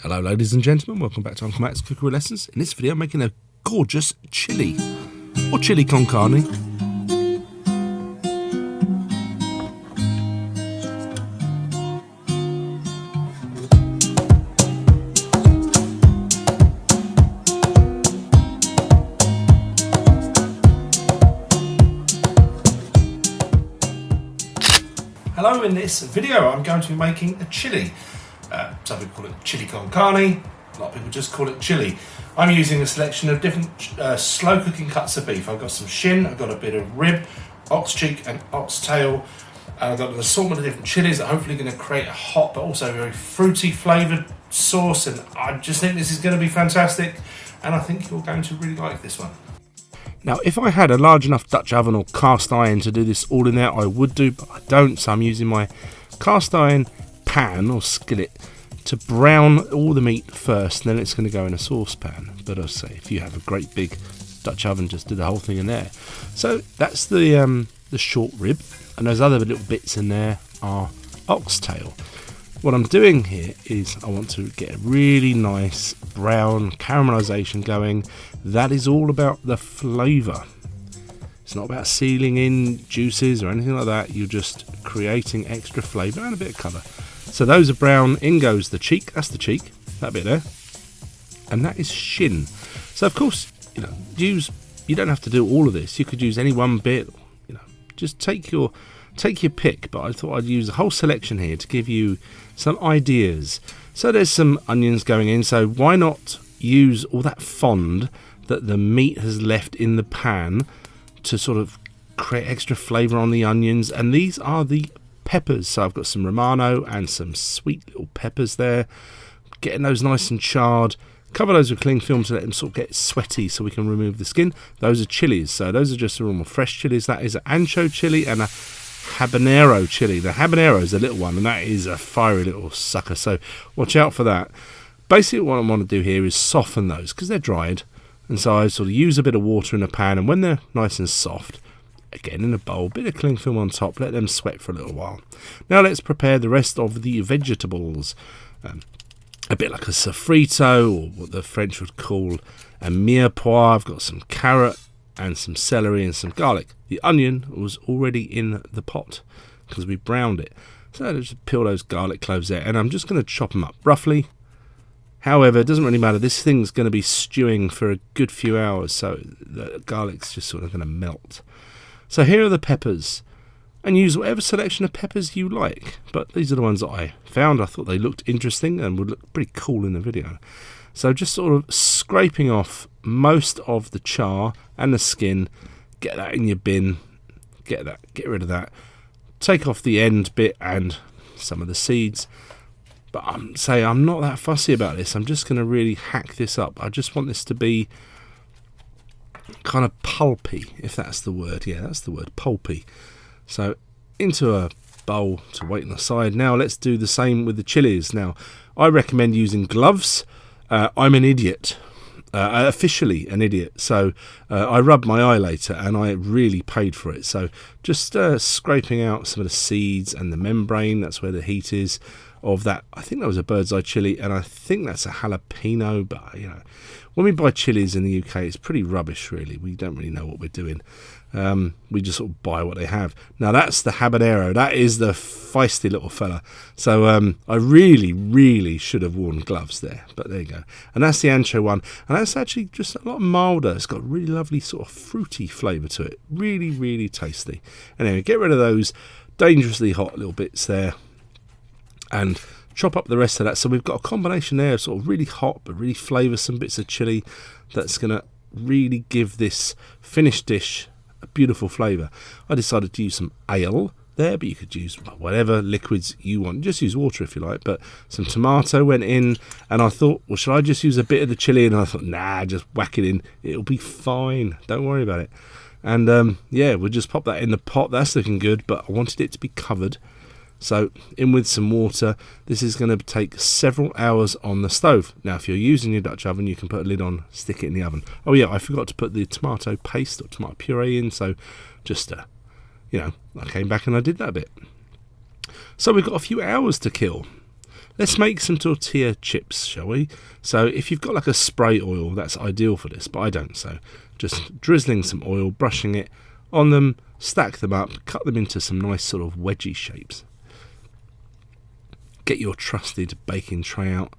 Hello ladies and gentlemen, welcome back to Uncle Matt's Cookery Lessons. In this video I'm making a gorgeous chili, or chili con carne. Hello, in this video I'm going to be making a chili. Some people call it chili con carne, a lot of people just call it chili. I'm using a selection of different slow cooking cuts of beef. I've got some shin, I've got a bit of rib, ox cheek and ox tail. I've got an assortment of different chilies that are hopefully going to create a hot but also very fruity flavoured sauce, and I just think this is going to be fantastic, and I think you're going to really like this one. Now, if I had a large enough Dutch oven or cast iron to do this all in there, I would do, but I don't, so I'm using my cast iron pan or skillet to brown all the meat first, and then it's going to go in a saucepan. But I'll say, if you have a great big Dutch oven, just do the whole thing in there. So that's the short rib, and those other little bits in there are oxtail. What I'm doing here is I want to get a really nice brown caramelization going. That is all about the flavour. It's not about sealing in juices or anything like that. You're just creating extra flavour and a bit of colour. So those are brown. In goes the cheek. That's the cheek. That bit there. And that is shin. So of course, you don't have to do all of this. You could use any one bit. Just take your pick. But I thought I'd use a whole selection here to give you some ideas. So there's some onions going in. So why not use all that fond that the meat has left in the pan to sort of create extra flavour on the onions. And these are the peppers. So I've got some Romano and some sweet little peppers there. Getting those nice and charred. Cover those with cling film to let them sort of get sweaty so we can remove the skin. Those are chilies. So those are just the normal fresh chilies. That is an ancho chili and a habanero chili. The habanero is a little one, and that is a fiery little sucker. So watch out for that. Basically what I want to do here is soften those because they're dried. And so I sort of use a bit of water in a pan, and when they're nice and soft, again in a bowl, bit of cling film on top, let them sweat for a little while. Now let's prepare the rest of the vegetables. A bit like a sofrito, or what the French would call a mirepoix. I've got some carrot and some celery and some garlic. The onion was already in the pot because we browned it. So let's just peel those garlic cloves there, and I'm just going to chop them up roughly. However, it doesn't really matter. This thing's going to be stewing for a good few hours, so the garlic's just sort of going to melt. So here are the peppers, and use whatever selection of peppers you like. But these are the ones that I found. I thought they looked interesting and would look pretty cool in the video. So just sort of scraping off most of the char and the skin. Get that in your bin. Get rid of that. Take off the end bit and some of the seeds. But I'm not that fussy about this. I'm just going to really hack this up. I just want this to be kind of pulpy, if that's the word. Yeah, that's the word, pulpy. So into a bowl to wait on the side. Now let's do the same with the chilies. Now I recommend using gloves. I'm an idiot. Officially an idiot. So I rubbed my eye later and I really paid for it. So just scraping out some of the seeds and the membrane. That's where the heat is. Of that, I think that was a bird's eye chili, and I think that's a jalapeno. But when we buy chilies in the UK, it's pretty rubbish, really. We don't really know what we're doing. We just sort of buy what they have. Now that's the habanero. That is the feisty little fella. So I really should have worn gloves there, but there you go. And that's the ancho one, and that's actually just a lot milder. It's got a really lovely sort of fruity flavour to it. Really tasty. Anyway, get rid of those dangerously hot little bits there. And chop up the rest of that. So we've got a combination there of sort of really hot but really flavoursome bits of chili that's going to really give this finished dish a beautiful flavour. I decided to use some ale there, but you could use whatever liquids you want. Just use water if you like. But some tomato went in, and I thought, well, should I just use a bit of the chili? And I thought, nah, just whack it in. It'll be fine. Don't worry about it. And yeah, we'll just pop that in the pot. That's looking good, but I wanted it to be covered. So in with some water. This is going to take several hours on the stove. Now if you're using your Dutch oven, you can put a lid on, stick it in the oven. Oh yeah, I forgot to put the tomato paste or tomato puree in, so just I came back and I did that bit. So we've got a few hours to kill. Let's make some tortilla chips, shall we? So if you've got like a spray oil, that's ideal for this, but I don't. So just drizzling some oil, brushing it on them, stack them up, cut them into some nice sort of wedgie shapes. Get your trusted baking tray out.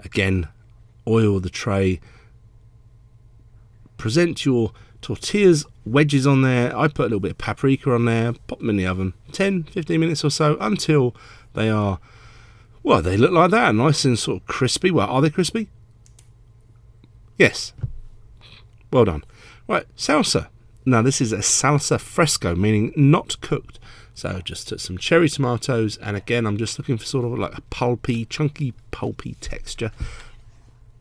Again, oil the tray. Present your tortillas, wedges on there. I put a little bit of paprika on there, pop them in the oven 10-15 minutes or so until they are, well, they look like that, nice and sort of crispy. Well, are they crispy? Yes. Well done. Right, salsa. Now this is a salsa fresco, meaning not cooked. So just took some cherry tomatoes, and again I'm just looking for sort of like a pulpy, chunky, pulpy texture.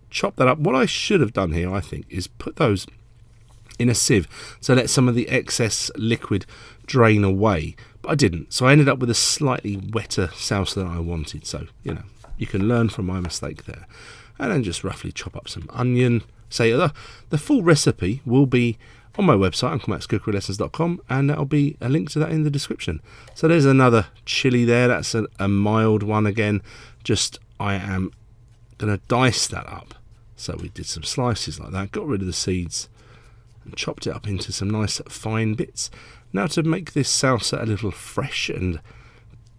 Chop that up. What I should have done here, I think, is put those in a sieve, so let some of the excess liquid drain away. But I didn't, so I ended up with a slightly wetter salsa than I wanted. So, you know, you can learn from my mistake there. And then just roughly chop up some onion. Say the full recipe will be on my website, unclemaxcookerylessons.com, and that'll be a link to that in the description. So there's another chili there. That's a mild one again. Just I am going to dice that up. So we did some slices like that, got rid of the seeds, and chopped it up into some nice fine bits. Now to make this salsa a little fresh and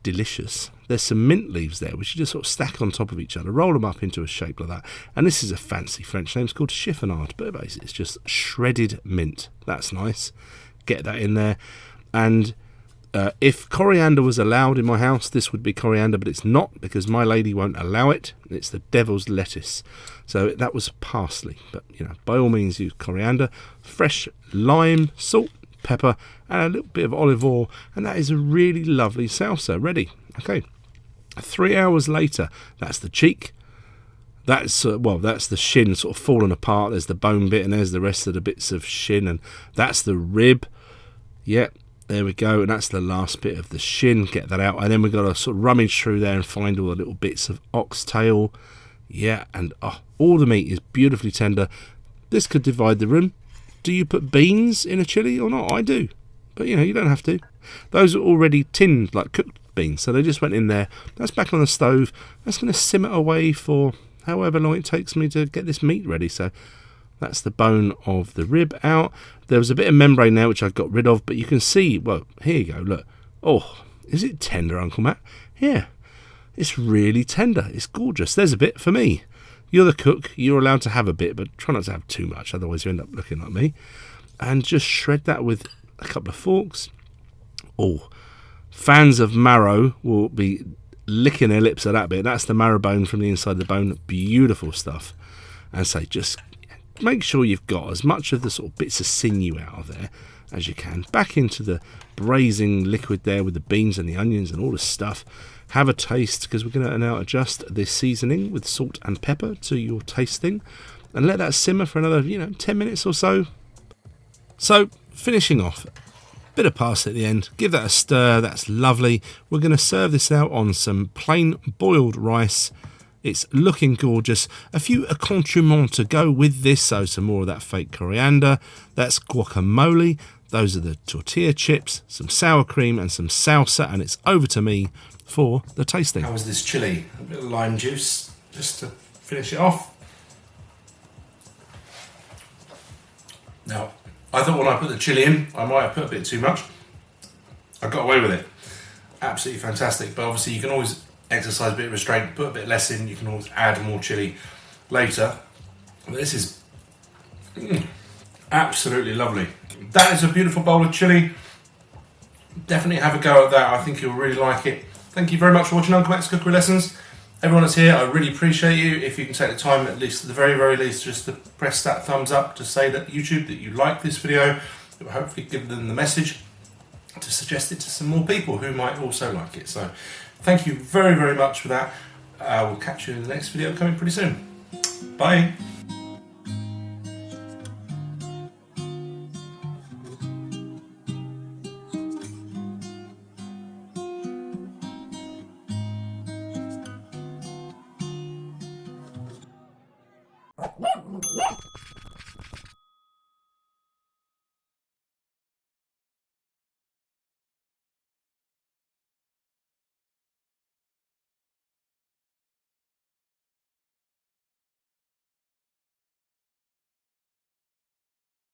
delicious, there's some mint leaves there, which you just sort of stack on top of each other, roll them up into a shape like that. And this is a fancy French name, it's called chiffonade, but basically it's just shredded mint. That's nice. Get that in there. And if coriander was allowed in my house, this would be coriander, but it's not, because my lady won't allow it. It's the devil's lettuce. So that was parsley, but you know, by all means use coriander, fresh lime, salt, pepper, and a little bit of olive oil, and that is a really lovely salsa ready. Okay, 3 hours later, that's the cheek. That's that's the shin sort of fallen apart. There's the bone bit, and there's the rest of the bits of shin, and that's the rib. Yep. There we go, and that's the last bit of the shin. Get that out, and then we've got to sort of rummage through there and find all the little bits of oxtail. Yeah, and all the meat is beautifully tender. This could divide the room. Do you put beans in a chili or not? I do, but you know, you don't have to. Those are already tinned, like cooked beans, so they just went in there. That's back on the stove. That's going to simmer away for however long it takes me to get this meat ready. So that's the bone of the rib out. There was a bit of membrane there which I got rid of, but you can see, well, here you go, look. Oh, is it tender, Uncle Matt? Yeah, it's really tender. It's gorgeous. There's a bit for me. You're the cook. You're allowed to have a bit, but try not to have too much, otherwise you end up looking like me. And just shred that with a couple of forks. Oh, fans of marrow will be licking their lips at that bit. That's the marrow bone from the inside of the bone. Beautiful stuff. And so just make sure you've got as much of the sort of bits of sinew out of there as you can. Back into the braising liquid there with the beans and the onions and all the stuff. Have a taste, because we're going to now adjust this seasoning with salt and pepper to your tasting, and let that simmer for another 10 minutes or so. So finishing off, bit of parsley at the end, give that a stir. That's lovely. We're going to serve this out on some plain boiled rice. It's looking gorgeous. A few accoutrements to go with this, so some more of that fake coriander. That's guacamole. Those are the tortilla chips, some sour cream and some salsa, and it's over to me for the tasting. How was this chili? A bit of lime juice just to finish it off. Now, I thought when I put the chili in, I might have put a bit too much. I got away with it. Absolutely fantastic, but obviously you can always exercise a bit of restraint, put a bit less in. You can always add more chili later. But this is absolutely lovely. That is a beautiful bowl of chili. Definitely have a go at that. I think you'll really like it. Thank you very much for watching Uncle Matt's Cookery Lessons. Everyone that's here, I really appreciate you. If you can take the time, at least at the very, very least, just to press that thumbs up to say that YouTube that you like this video. It will hopefully give them the message to suggest it to some more people who might also like it. So thank you very, very much for that. We'll catch you in the next video coming pretty soon. Bye.